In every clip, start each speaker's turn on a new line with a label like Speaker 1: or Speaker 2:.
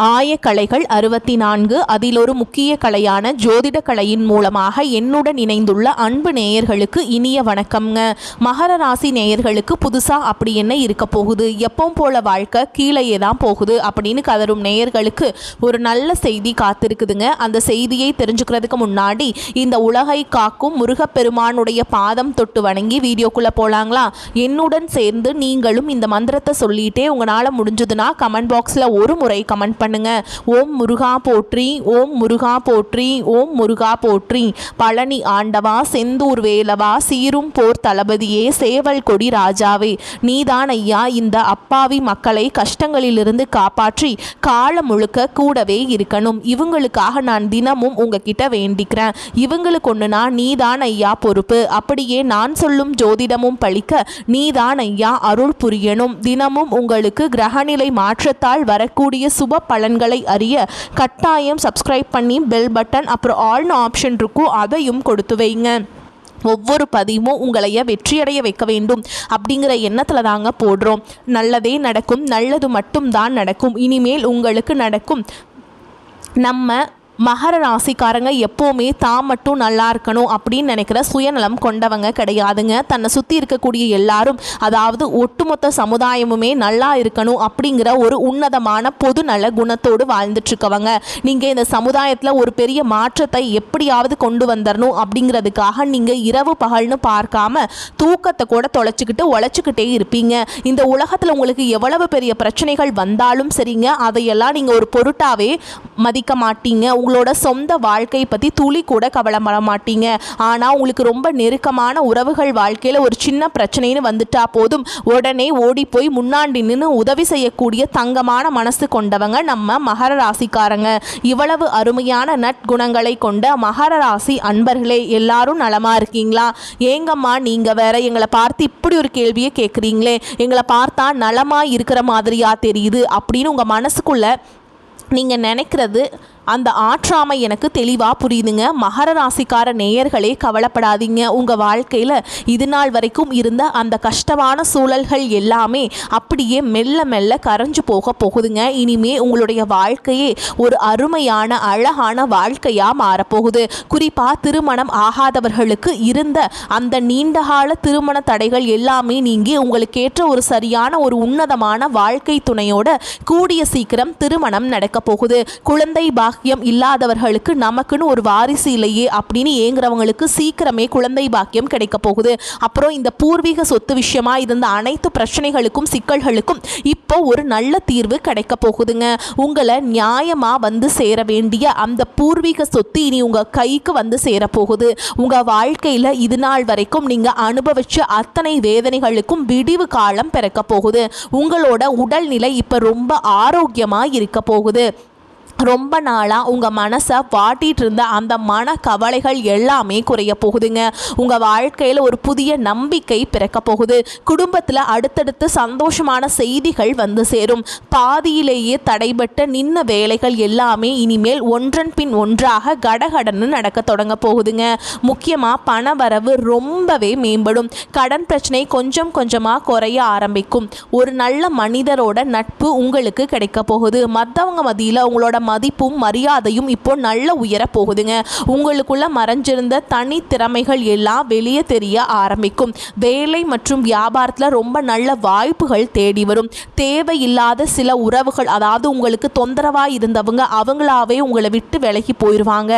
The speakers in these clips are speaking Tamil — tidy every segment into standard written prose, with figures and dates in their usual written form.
Speaker 1: ஆயக்கலைகள் 64 அதில் ஒரு முக்கிய கலையான ஜோதிட கலையின் மூலமாக என்னுடன் இணைந்துள்ள அன்பு நேயர்களுக்கு இனிய வணக்கம்ங்க. மகர ராசி நேயர்களுக்கு புதுசாக அப்படி என்ன இருக்க போகுது, எப்பவும் போல வாழ்க்கை கீழேயே தான் போகுது அப்படின்னு கதரும் நேயர்களுக்கு ஒரு நல்ல செய்தி காத்திருக்குதுங்க. அந்த செய்தியை தெரிஞ்சுக்கிறதுக்கு முன்னாடி இந்த உலகை காக்கும் முருகப்பெருமானுடைய பாதம் தொட்டு வணங்கி வீடியோக்குள்ளே போகலாங்களா? என்னுடன் சேர்ந்து நீங்களும் இந்த மந்திரத்தை சொல்லிட்டே உங்களால் முடிஞ்சதுன்னா கமெண்ட் பாக்ஸில் ஒரு முறை கமெண்ட் பண்ணுங்க. ஓம் முருகா போற்றி, ஓம் முருகா போற்றி, ஓம் முருகா போற்றி. பழனி ஆண்டவா, செந்தூர் வேலவா, சீரும் போர் தளபதியே, சேவல் கொடி ராஜாவே, நீதான் ஐயா இந்த அப்பாவி மக்களை கஷ்டங்களிலிருந்து காப்பாற்றி காலம் முழுக்க கூடவே இருக்கணும். இவங்களுக்காக நான் தினமும் உங்ககிட்ட வேண்டிக்கிறேன். இவங்களுக்கு ஒண்ணுனா நீதான் ஐயா பொறுப்பு. அப்படியே நான் சொல்லும் ஜோதிடமும் பழிக்க நீதான் ஐயா அருள் புரியணும். தினமும் உங்களுக்கு கிரகநிலை மாற்றத்தால் வரக்கூடிய சுப பலன்களை அறிய கட்டாயம் சப்ஸ்கிரைப் பண்ணி பெல் பட்டன் அப்புறம் ஆல்னு ஆப்ஷன் இருக்கும், அதையும் கொடுத்து வைங்க. ஒவ்வொரு பதிவும் உங்களைய வெற்றியடைய வைக்க வேண்டும் அப்படிங்கிற எண்ணத்தில் தாங்க போடுறோம். நல்லதே நடக்கும், நல்லது மட்டும் தான் நடக்கும். இனிமேல் உங்களுக்கு நடக்கும். நம்ம மகர ராசிக்காரங்க எப்போவுமே தான் மட்டும் நல்லா இருக்கணும் அப்படின்னு நினைக்கிற சுயநலம் கொண்டவங்க கிடையாதுங்க. தன்னை சுற்றி இருக்கக்கூடிய எல்லாரும், அதாவது ஒட்டுமொத்த சமுதாயமுமே நல்லா இருக்கணும் அப்படிங்கிற ஒரு உன்னதமான பொது நல குணத்தோடு வாழ்ந்துட்டுருக்கவங்க. நீங்கள் இந்த சமுதாயத்தில் ஒரு பெரிய மாற்றத்தை எப்படியாவது கொண்டு வந்துடணும் அப்படிங்கிறதுக்காக நீங்கள் இரவு பகல்னு பார்க்காம தூக்கத்தை கூட தொலைச்சிக்கிட்டு உழைச்சிக்கிட்டே இருப்பீங்க. இந்த உலகத்தில் உங்களுக்கு எவ்வளவு பெரிய பிரச்சனைகள் வந்தாலும் சரிங்க, அதையெல்லாம் நீங்கள் ஒரு பொருட்டாவே மதிக்க மாட்டீங்க. உங்களோட சொந்த வாழ்க்கை பற்றி துளி கூட கவலைப்பட மாட்டீங்க. ஆனால் உங்களுக்கு ரொம்ப நெருக்கமான உறவுகள் வாழ்க்கையில் ஒரு சின்ன பிரச்சனைன்னு வந்துட்டா போதும் உடனே ஓடி போய் முன்னாடி நின்று உதவி செய்யக்கூடிய தங்கமான மனசு கொண்டவங்க நம்ம மகர ராசிக்காரங்க. இவ்வளவு அருமையான நற்குணங்களை கொண்ட மகர ராசி அன்பர்களே, எல்லாரும் நலமா இருக்கீங்களா? ஏங்கம்மா நீங்க வேற எங்களை பார்த்து இப்படி ஒரு கேள்வியை கேட்குறீங்களே, எங்களை பார்த்தா நலமா இருக்கிற மாதிரியா தெரியுது அப்படின்னு உங்கள் மனசுக்குள்ள நீங்கள் நினைக்கிறது அந்த ஆற்றாமை எனக்கு தெளிவாக புரியுதுங்க. மகர ராசிக்கார நேயர்களே கவலைப்படாதீங்க. உங்கள் வாழ்க்கையில் இது நாள் வரைக்கும் இருந்த அந்த கஷ்டமான சூழல்கள் எல்லாமே அப்படியே மெல்ல மெல்ல கரைஞ்சு போக போகுதுங்க. இனிமே உங்களுடைய வாழ்க்கையே ஒரு அருமையான அழகான வாழ்க்கையாக மாறப்போகுது. குறிப்பாக திருமணம் ஆகாதவர்களுக்கு இருந்த அந்த நீண்டகால திருமண தடைகள் எல்லாமே நீங்கி உங்களுக்கு ஏற்ற ஒரு சரியான ஒரு உன்னதமான வாழ்க்கை துணையோட கூடிய சீக்கிரம் திருமணம் நடக்க போகுது. குழந்தை பாக்கியம் இல்லாதவர்களுக்கு நமக்குன்னு ஒரு வாரிசு இல்லையே அப்படின்னு ஏங்குறவங்களுக்கு சீக்கிரமே குழந்தை பாக்கியம் கிடைக்க போகுது. அப்புறம் இந்த பூர்வீக சொத்து விஷயமா இருந்த அனைத்து பிரச்சனைகளுக்கும் சிக்கல்களுக்கும் இப்போ ஒரு நல்ல தீர்வு கிடைக்க போகுதுங்க. உங்களை நியாயமா வந்து சேர வேண்டிய அந்த பூர்வீக சொத்து இனி உங்க கைக்கு வந்து சேர போகுது. உங்க வாழ்க்கையில இது நாள் வரைக்கும் நீங்க அனுபவிச்ச அத்தனை வேதனைகளுக்கும் விடிவு காலம் பிறக்க போகுது. உங்களோட உடல்நிலை இப்ப ரொம்ப ஆரோக்கியமா இருக்க போகுது. ரொம்ப நாளாக உங்கள் மனசை வாட்டிகிட்டு இருந்த அந்த மன கவலைகள் எல்லாமே குறைய போகுதுங்க. உங்கள் வாழ்க்கையில் ஒரு புதிய நம்பிக்கை பிறக்க போகுது. குடும்பத்தில் அடுத்தடுத்து சந்தோஷமான செய்திகள் வந்து சேரும். பாதியிலேயே தடைபட்ட நின்ன வேலைகள் எல்லாமே இனிமேல் ஒன்றன் பின் ஒன்றாக கடகடன்னு நடக்க தொடங்க போகுதுங்க. முக்கியமாக பண வரவு ரொம்பவே மேம்படும். கடன் பிரச்சனை கொஞ்சம் கொஞ்சமாக குறைய ஆரம்பிக்கும். ஒரு நல்ல மனிதரோட நட்பு உங்களுக்கு கிடைக்க போகுது. மற்றவங்க மத்தியில் உங்களோட மதிப்பும் மரியாதையும் இப்போ நல்ல உயர போகுதுங்க. உங்களுக்குள்ள மறைஞ்சிருந்த தனி திறமைகள் எல்லாம் வெளியே தெரிய ஆரம்பிக்கும். வேலை மற்றும் வியாபாரத்தில் ரொம்ப நல்ல வாய்ப்புகள் தேடி வரும். தேவையில்லாத சில உறவுகள், அதாவது உங்களுக்கு தொந்தரவாக இருந்தவங்க அவங்களாவே உங்களை விட்டு விலகி போயிடுவாங்க.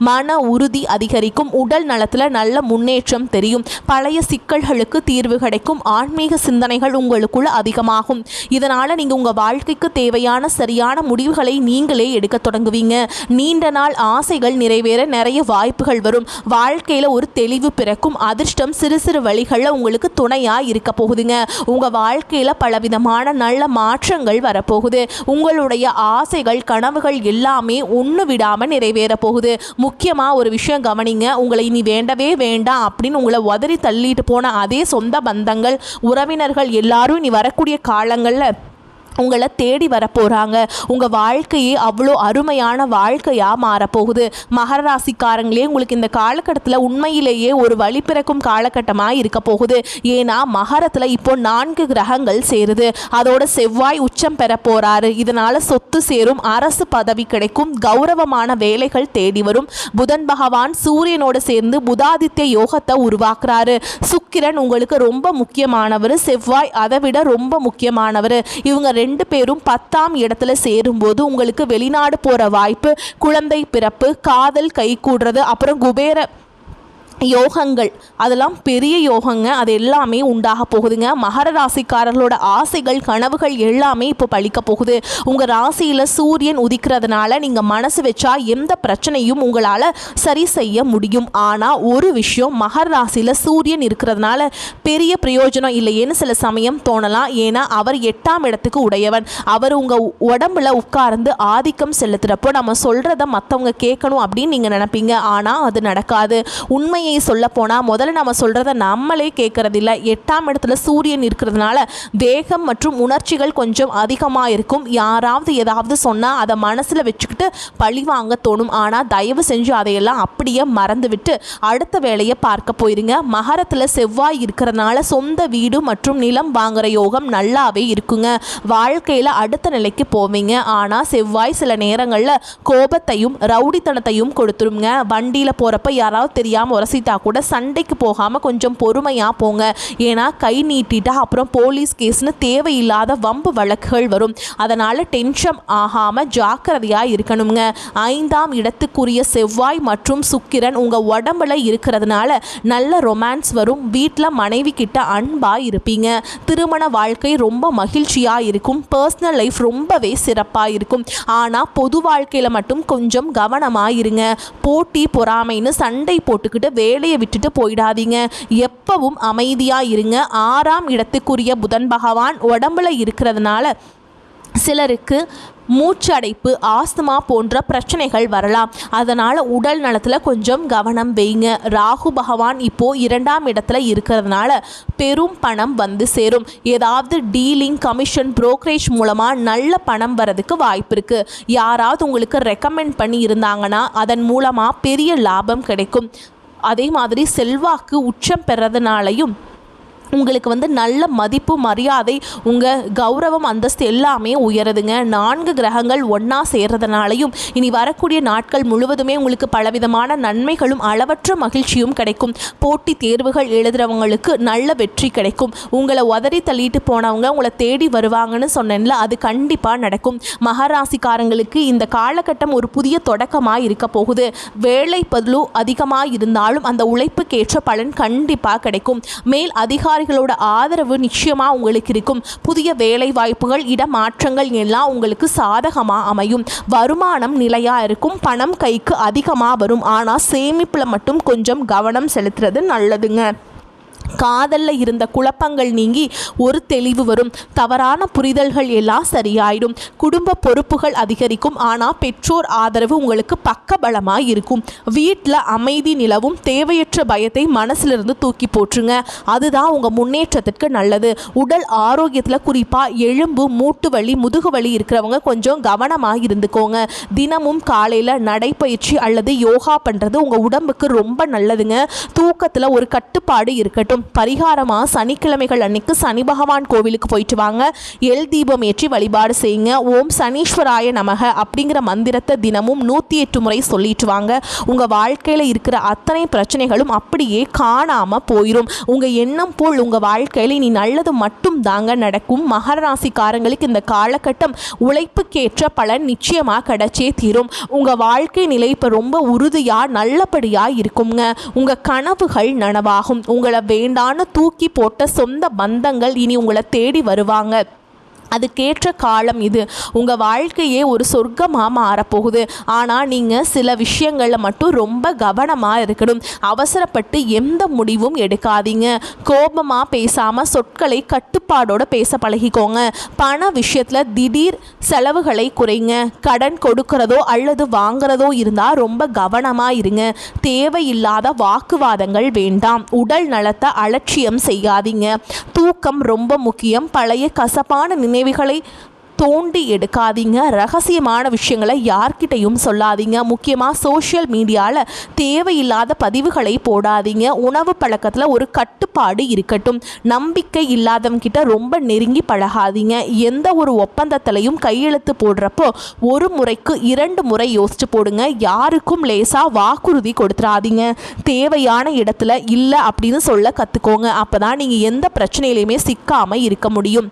Speaker 1: மன உறுதி அதிகரிக்கும். உடல் நலத்தில் நல்ல முன்னேற்றம் தெரியும். பழைய சிக்கல்களுக்கு தீர்வு கிடைக்கும். ஆன்மீக சிந்தனைகள் உங்களுக்குள்ள அதிகமாகும். இதனால் நீங்கள் உங்கள் வாழ்க்கைக்கு தேவையான சரியான முடிவுகளை நீங்களே எடுக்க தொடங்குவீங்க. நீண்ட நாள் ஆசைகள் நிறைவேற நிறைய வாய்ப்புகள் வரும். வாழ்க்கையில ஒரு தெளிவு பிறக்கும். அதிர்ஷ்டம் சிறு சிறு வழிகளில் உங்களுக்கு துணையா இருக்க போகுதுங்க. உங்க வாழ்க்கையில பலவிதமான நல்ல மாற்றங்கள் வரப்போகுது. உங்களுடைய ஆசைகள் கனவுகள் எல்லாமே ஒன்று விடாம நிறைவேற போகுது. முக்கியமா ஒரு விஷயம் கவனிங்க. உங்களை இனி வேண்டவே வேண்டாம் அப்படின்னு உங்களை உதறி தள்ளிட்டு போன அதே சொந்த பந்தங்கள் உறவினர்கள் எல்லாரும் இனி வரக்கூடிய காலங்களில் உங்களை தேடி வரப்போகிறாங்க. உங்கள் வாழ்க்கையே அவ்வளோ அருமையான வாழ்க்கையாக மாறப்போகுது. மகர ராசிக்காரங்களே, உங்களுக்கு இந்த காலகட்டத்தில் உண்மையிலேயே ஒரு வழி பிறக்கும் காலகட்டமாக இருக்க போகுது. ஏன்னா மகரத்தில் இப்போ 4 கிரகங்கள் சேருது. அதோட செவ்வாய் உச்சம் பெற போகிறாரு. இதனால் சொத்து சேரும், அரசு பதவி கிடைக்கும், கௌரவமான வேலைகள் தேடி வரும். புதன் பகவான் சூரியனோடு சேர்ந்து புதாதித்ய யோகத்தை உருவாக்குறாரு. சுக்கிரன் உங்களுக்கு ரொம்ப முக்கியமானவர், செவ்வாய் அதை விட ரொம்ப முக்கியமானவர். இவங்க 2 பேரும் 10ஆம் இடத்துல சேரும்போது உங்களுக்கு வெளிநாடு போகிற வாய்ப்பு, குழந்தை பிறப்பு, காதல் கைகூடுறது, அப்புறம் குபேர யோகங்கள், அதெல்லாம் பெரிய யோகங்க. அது எல்லாமே உண்டாக போகுதுங்க. மகர ராசிக்காரர்களோட ஆசைகள், கனவுகள் எல்லாமே இப்போ பழிக்க போகுது. உங்கள் ராசியில் சூரியன் உதிக்கிறதுனால நீங்கள் மனசு வச்சா எந்த பிரச்சனையும் உங்களால் சரி செய்ய முடியும். ஆனால் ஒரு விஷயம், மகர ராசியில் சூரியன் இருக்கிறதுனால பெரிய பிரயோஜனம் இல்லையேன்னு சில சமயம் தோணலாம். ஏன்னா அவர் 8ஆம் இடத்துக்கு உடையவன். அவர் உங்கள் உடம்புல உட்கார்ந்து ஆதிக்கம் செலுத்துகிறப்போ நம்ம சொல்கிறத மற்றவங்க கேட்கணும் அப்படின்னு நீங்கள் நினைப்பீங்க. ஆனால் அது நடக்காது. உண்மையை சொல்ல போனால் முதல்ல நம்ம சொல்கிறத நம்மளே கேட்கறதில்ல. 8ஆம் இடத்துல சூரியன் இருக்கிறதுனால தேகம் மற்றும் உணர்ச்சிகள் கொஞ்சம் அதிகமாக இருக்கும். யாராவது ஏதாவது சொன்னால் அதை மனசில் வச்சுக்கிட்டு பழி வாங்க தோணும். ஆனால் தயவு செஞ்சு அதையெல்லாம் அப்படியே மறந்துவிட்டு அடுத்த வேலையை பார்க்க போயிருங்க. மகரத்தில் செவ்வாய் இருக்கிறதுனால சொந்த வீடு மற்றும் நிலம் வாங்குகிற யோகம் நல்லாவே இருக்குங்க. வாழ்க்கையில் அடுத்த நிலைக்கு போவீங்க. ஆனால் செவ்வாய் சில நேரங்களில் கோபத்தையும் ரவுடித்தனத்தையும் கொடுத்துருங்க. வண்டியில் போகிறப்ப யாராவது தெரியாமல் உரசிட்டா கூட சண்டைக்கு போகாமல் கொஞ்சம் பொறுமையாக போங்க. ஏன்னா கை நீட்டிட்டா அப்புறம் போலீஸ் கேஸ்னு தேவையில்லாத வம்பு வழக்குகள் வரும். அதனால் டென்ஷன் ஆகாமல் ஜாக்கிரதையாக இருக்கணுங்க. 5ஆம் இடத்துக்குரிய செவ்வாய் மற்றும் சுக்கிரன் உங்கள் உடம்புல இருக்கிறதுனால நல்ல ரொமான்ஸ் வரும். வீட்டில் மனைவி கிட்ட அன்பாக இருப்பீங்க. திருமண வாழ்க்கை ரொம்ப மகிழ்ச்சியாக இருக்கும். பர்சனல் லைஃப் ரொம்பவே சிறப்பாக இருக்கும். ஆனால் பொது வாழ்க்கையில் மட்டும் கொஞ்சம் கவனமாக இருங்க. போட்டி பொறாமைன்னு சண்டை போட்டுக்கிட்டு வேலையை விட்டுட்டு போயிடாதீங்க. எப்பவும் அமைதியாக இருங்க. 6ஆம் இடத்துக்குரிய புதன் பகவான் உடம்புல இருக்கிறதுனால சிலருக்கு மூச்சடைப்பு, ஆஸ்துமா போன்ற பிரச்சனைகள் வரலாம். அதனால் உடல் நலத்தில் கொஞ்சம் கவனம் வைங்க. ராகு பகவான் இப்போது 2ஆம் இடத்துல இருக்கிறதுனால பெரும் பணம் வந்து சேரும். ஏதாவது டீலிங், கமிஷன், புரோக்கரேஜ் மூலமாக நல்ல பணம் வரதுக்கு வாய்ப்பு இருக்குது. யாராவது உங்களுக்கு ரெக்கமெண்ட் பண்ணி இருந்தாங்கன்னா அதன் மூலமாக பெரிய லாபம் கிடைக்கும். அதே மாதிரி செல்வாக்கு உச்சம் பெறதுனாலையும் உங்களுக்கு நல்ல மதிப்பு, மரியாதை, உங்கள் கௌரவம், அந்தஸ்து எல்லாமே உயருதுங்க. 4 கிரகங்கள் ஒன்றா சேர்றதுனாலையும் இனி வரக்கூடிய நாட்கள் முழுவதுமே உங்களுக்கு பலவிதமான நன்மைகளும் அளவற்ற மகிழ்ச்சியும் கிடைக்கும். போட்டி தேர்வுகள் எழுதுகிறவங்களுக்கு நல்ல வெற்றி கிடைக்கும். உங்களை உதறி தள்ளிட்டு போனவங்க உங்களை தேடி வருவாங்கன்னு சொன்னேன்ல, அது கண்டிப்பாக நடக்கும். மகராசிக்காரங்களுக்கு இந்த காலகட்டம் ஒரு புதிய தொடக்கமாக இருக்க போகுது. வேலை பளு அதிகமாக இருந்தாலும் அந்த உழைப்புக்கேற்ற பலன் கண்டிப்பாக கிடைக்கும். மேல் அதிகாரிகளோட ஆதரவு நிச்சயமாக உங்களுக்கு இருக்கும். புதிய வேலை வாய்ப்புகள், இடமாற்றங்கள் எல்லாம் உங்களுக்கு சாதகமாக அமையும். வருமானம் நிலையாக இருக்கும். பணம் கைக்கு அதிகமாக வரும். ஆனால் சேமிப்பில் மட்டும் கொஞ்சம் கவனம் செலுத்துறது நல்லதுங்க. காதலில் இருந்த குழப்பங்கள் நீங்கி ஒரு தெளிவு வரும். தவறான புரிதல்கள் எல்லாம் சரியாயிடும். குடும்ப பொறுப்புகள் அதிகரிக்கும். ஆனால் பெற்றோர் ஆதரவு உங்களுக்கு பக்கபலமாக இருக்கும். வீட்டில் அமைதி நிலவும். தேவையற்ற பயத்தை மனசிலிருந்து தூக்கி போற்றுங்க. அதுதான் உங்கள் முன்னேற்றத்திற்கு நல்லது. உடல் ஆரோக்கியத்தில் குறிப்பாக எலும்பு, மூட்டு வலி, முதுகு வலி இருக்கிறவங்க கொஞ்சம் கவனமாக இருந்துக்கோங்க. தினமும் காலையில் நடைப்பயிற்சி அல்லது யோகா பண்ணுறது உங்கள் உடம்புக்கு ரொம்ப நல்லதுங்க. தூக்கத்தில் ஒரு கட்டுப்பாடு இருக்கட்டும். பரிகாரமாக சனிக்கிழமைகள் அன்னைக்கு சனி பகவான் கோவிலுக்கு போயிட்டு வாங்க. எல் தீபம் ஏற்றி வழிபாடு செய்யுங்க. ஓம் சனீஸ்வராய நமக அப்படிங்கிற மந்திரத்தை தினமும் 108 முறை சொல்லிட்டு வாங்க. உங்கள் வாழ்க்கையில் இருக்கிற அத்தனை பிரச்சனைகளும் அப்படியே காணாமல் போயிடும். உங்கள் எண்ணம் போல் உங்கள் வாழ்க்கையில் இனி நல்லது மட்டும் தாங்க நடக்கும். மகர ராசிக்காரங்களுக்கு இந்த காலகட்டம் உழைப்புக்கேற்ற பலன் நிச்சயமாக கிடைச்சே தீரும். உங்கள் வாழ்க்கை நிலை இப்போ ரொம்ப உறுதியாக நல்லபடியாக இருக்குங்க. உங்கள் கனவுகள் நனவாகும். உங்களை வேண்டான்னு தூக்கி போட்ட சொந்த பந்தங்கள் இனி உங்களை தேடி வருவாங்க. அதுக்கேற்ற காலம் இது. உங்கள் வாழ்க்கையே ஒரு சொர்க்கமாக மாறப்போகுது. ஆனால் நீங்கள் சில விஷயங்களில் மட்டும் ரொம்ப கவனமாக இருக்கணும். அவசரப்பட்டு எந்த முடிவும் எடுக்காதீங்க. கோபமாக பேசாமல் சொற்களை கட்டுப்பாடோடு பேச பழகிக்கோங்க. பண விஷயத்தில் திடீர் செலவுகளை குறைங்க. கடன் கொடுக்கிறதோ அல்லது வாங்குறதோ இருந்தால் ரொம்ப கவனமாக இருங்க. தேவையில்லாத வாக்குவாதங்கள் வேண்டாம். உடல் நலத்தை அலட்சியம் செய்யாதீங்க. தூக்கம் ரொம்ப முக்கியம். பழைய கசப்பான நினைவுகளை தோண்டி எடுக்காதீங்க. ரகசியமான விஷயங்களை யார்கிட்டையும் சொல்லாதீங்க. முக்கியமாக சோஷியல் மீடியாவில் தேவையில்லாத பதிவுகளை போடாதீங்க. உணவு பழக்கத்தில் ஒரு கட்டுப்பாடு இருக்கட்டும். நம்பிக்கை இல்லாதவங்கிட்ட ரொம்ப நெருங்கி பழகாதீங்க. எந்த ஒரு ஒப்பந்தத்திலையும் கையெழுத்து போடுறப்போ ஒரு முறைக்கு 2 முறை யோசிச்சு போடுங்க. யாருக்கும் லேசாக வாக்குறுதி கொடுத்துடாதீங்க. தேவையான இடத்துல இல்லை அப்படின்னு சொல்ல கற்றுக்கோங்க. அப்போ தான் நீங்கள் எந்த பிரச்சனையிலையுமே சிக்காமல் இருக்க முடியும்.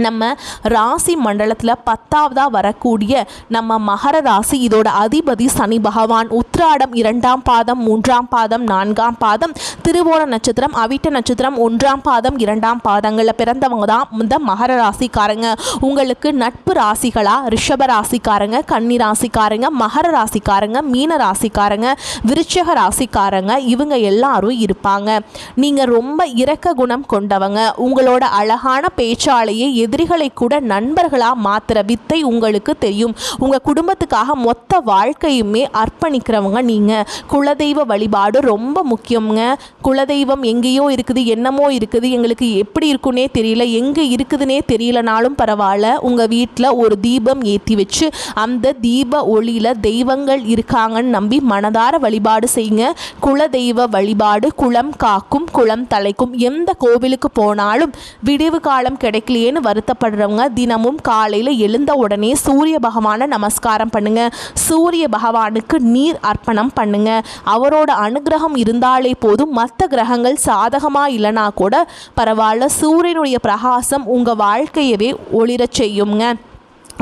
Speaker 1: நம்ம ராசி மண்டலத்தில் 10ஆவதாக வரக்கூடிய நம்ம மகர ராசி, இதோட அதிபதி சனி பகவான். உத்திராடம் 2ஆம் பாதம், 3ஆம் பாதம், 4ஆம் பாதம், திருவோண நட்சத்திரம், அவிட்ட நட்சத்திரம் 1ஆம் பாதம், 2ஆம் பாதங்களில் பிறந்தவங்க தான் இந்த மகர ராசிக்காரங்க. உங்களுக்கு நட்பு ராசிகளாக ரிஷப ராசிக்காரங்க, கன்னி ராசிக்காரங்க, மகர ராசிக்காரங்க, மீன ராசிக்காரங்க, விருச்சக ராசிக்காரங்க, இவங்க எல்லாரும் இருப்பாங்க. நீங்கள் ரொம்ப இரக்க குணம் கொண்டவங்க. உங்களோட அழகான பேச்சாலேயே எதிரிகளை கூட நண்பர்களாக மாற்றுற வித்தை உங்களுக்கு தெரியும். உங்கள் குடும்பத்துக்காக மொத்த வாழ்க்கையுமே அர்ப்பணிக்கிறவங்க நீங்கள். குலதெய்வ வழிபாடு ரொம்ப முக்கியங்க. குலதெய்வம் எங்கேயோ இருக்குது, என்னமோ இருக்குது, எங்களுக்கு எப்படி இருக்குன்னே தெரியல, எங்கே இருக்குதுன்னே தெரியலனாலும் பரவாயில்ல, உங்கள் வீட்டில் ஒரு தீபம் ஏற்றி வச்சு அந்த தீப ஒளியில் தெய்வங்கள் இருக்காங்கன்னு நம்பி மனதார வழிபாடு செய்யுங்க. குலதெய்வ வழிபாடு குலம் காக்கும், குலம் தலைக்கும். எந்த கோவிலுக்கு போனாலும் விடிவு காலம் கிடைக்கலையேன்னு வருத்தப்படுறவங்க தினமும் காலையில் எழுந்த உடனே சூரிய பகவானை நமஸ்காரம் பண்ணுங்க. சூரிய பகவானுக்கு நீர் அர்ப்பணம் பண்ணுங்க. அவரோட அனுகிரகம் இருந்தாலே போதும். மற்ற கிரகங்கள் சாதகமாக இல்லைனா கூட பரவாயில்ல, சூரியனுடைய பிரகாசம் உங்கள் வாழ்க்கையவே ஒளிரச் செய்யுங்க.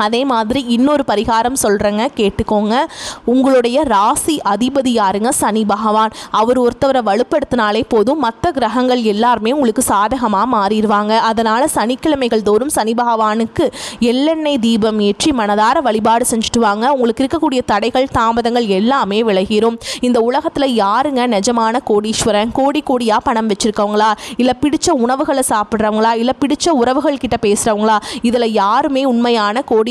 Speaker 1: அதே மாதிரி இன்னொரு பரிகாரம் சொல்கிறேங்க, கேட்டுக்கோங்க. உங்களுடைய ராசி அதிபதி யாருங்க? சனி பகவான். அவர் ஒருத்தவரை வலுப்படுத்தினாலே போதும், மற்ற கிரகங்கள் எல்லாருமே உங்களுக்கு சாதகமாக மாறிடுவாங்க. அதனால் சனிக்கிழமைகள் தோறும் சனி பகவானுக்கு எள்ளெண்ணெய் தீபம் ஏற்றி மனதார வழிபாடு செஞ்சுட்டு வாங்க. உங்களுக்கு இருக்கக்கூடிய தடைகள் தாமதங்கள் எல்லாமே விலகிரும். இந்த உலகத்தில் யாருங்க நிஜமான கோடீஸ்வரன்? கோடி கோடியாக பணம் வச்சுருக்கவங்களா, இல்லை பிடிச்ச உணவுகளை சாப்பிட்றவங்களா, இல்லை பிடிச்ச உறவுகள் கிட்ட பேசுகிறவங்களா? இதில் யாருமே உண்மையான கோடீஸ்வரன்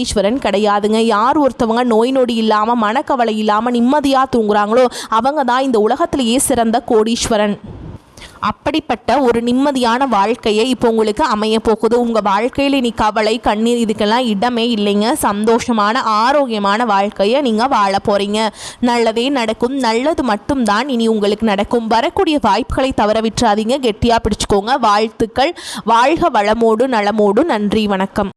Speaker 1: கிடையாதுங்க. யார் ஒருத்தவங்க நோய் நொடி இல்லாமல் மனக்கவலை இல்லாமல் நிம்மதியாக தூங்குறாங்களோ அவங்க தான் இந்த உலகத்திலேயே சிறந்த கோடீஸ்வரன். அப்படிப்பட்ட ஒரு நிம்மதியான வாழ்க்கையை இப்போ உங்களுக்கு அமைய போகுது. உங்கள் வாழ்க்கையில் இனி கவலை கண்ணீர் இதுக்கெல்லாம் இடமே இல்லைங்க. சந்தோஷமான ஆரோக்கியமான வாழ்க்கையை நீங்கள் வாழ போகிறீங்க. நல்லதே நடக்கும். நல்லது மட்டும்தான் இனி உங்களுக்கு நடக்கும். வரக்கூடிய வாய்ப்புகளை தவற விட்டுறாதீங்க. கெட்டியாக பிடிச்சிக்கோங்க. வாழ்த்துக்கள். வாழ்க வளமோடு நலமோடு. நன்றி, வணக்கம்.